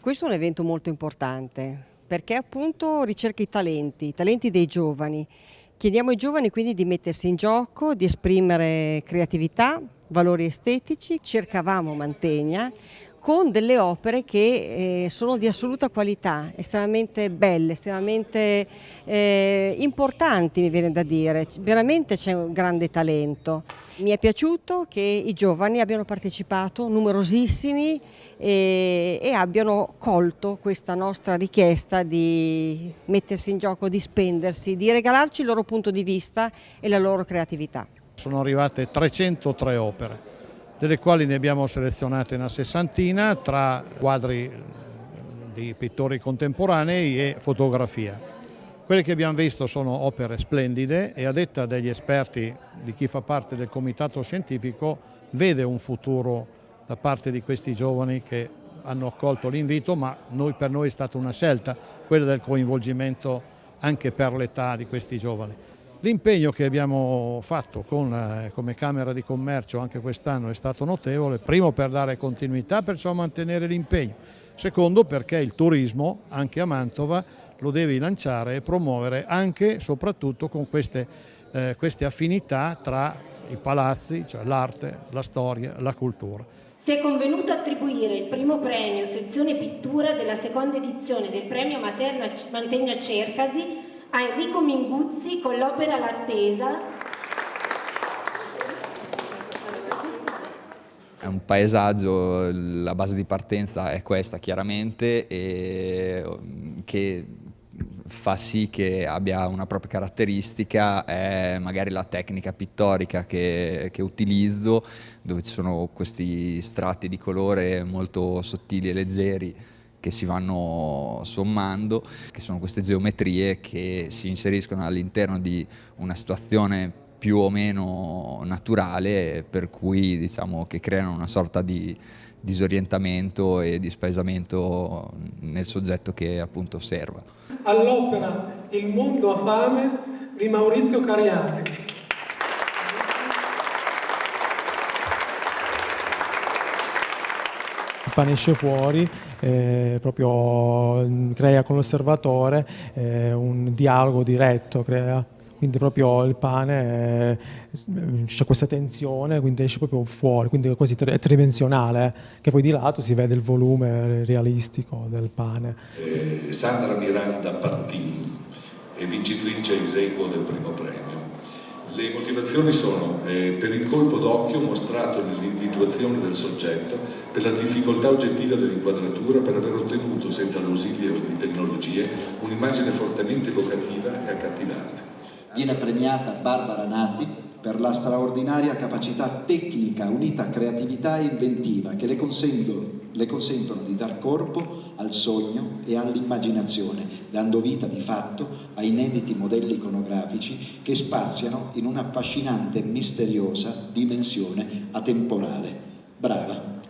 Questo è un evento molto importante perché appunto ricerca i talenti dei giovani. Chiediamo ai giovani quindi di mettersi in gioco, di esprimere creatività, valori estetici. Cercavamo Mantegna con delle opere che sono di assoluta qualità, estremamente belle, estremamente importanti, mi viene da dire. Veramente c'è un grande talento. Mi è piaciuto che i giovani abbiano partecipato, numerosissimi, e abbiano colto questa nostra richiesta di mettersi in gioco, di spendersi, di regalarci il loro punto di vista e la loro creatività. Sono arrivate 303 opere, delle quali ne abbiamo selezionate una sessantina tra quadri di pittori contemporanei e fotografia. Quelle che abbiamo visto sono opere splendide e, a detta degli esperti, di chi fa parte del comitato scientifico, vede un futuro da parte di questi giovani che hanno accolto l'invito, ma per noi è stata una scelta, quella del coinvolgimento anche per l'età di questi giovani. L'impegno che abbiamo fatto come Camera di Commercio anche quest'anno è stato notevole, primo per dare continuità, perciò mantenere l'impegno, secondo perché il turismo anche a Mantova lo devi lanciare e promuovere anche e soprattutto con queste affinità tra i palazzi, cioè l'arte, la storia, la cultura. Si è convenuto attribuire il primo premio sezione pittura della seconda edizione del premio Mantegna Cercasi a Enrico Minguzzi con l'opera L'Attesa. È un paesaggio, la base di partenza è questa chiaramente, e che fa sì che abbia una propria caratteristica, è magari la tecnica pittorica che utilizzo, dove ci sono questi strati di colore molto sottili e leggeri che si vanno sommando, che sono queste geometrie che si inseriscono all'interno di una situazione più o meno naturale, per cui diciamo che creano una sorta di disorientamento e di spaesamento nel soggetto che appunto osserva. All'opera Il mondo ha fame di Maurizio Cariati. Il pane esce fuori, proprio crea con l'osservatore un dialogo diretto, quindi proprio il pane c'è questa tensione, quindi esce proprio fuori, quindi è quasi tridimensionale, che poi di lato si vede il volume realistico del pane. Sandra Miranda Pattini è vincitrice esequo del primo premio. Le motivazioni sono per il colpo d'occhio mostrato nell'individuazione del soggetto, per la difficoltà oggettiva dell'inquadratura, per aver ottenuto, senza l'ausilio di tecnologie, un'immagine fortemente evocativa e accattivante. Viene premiata Barbara Nati per la straordinaria capacità tecnica unita a creatività e inventiva che le consentono di dar corpo al sogno e all'immaginazione, dando vita di fatto a inediti modelli iconografici che spaziano in un'affascinante e misteriosa dimensione atemporale. Brava!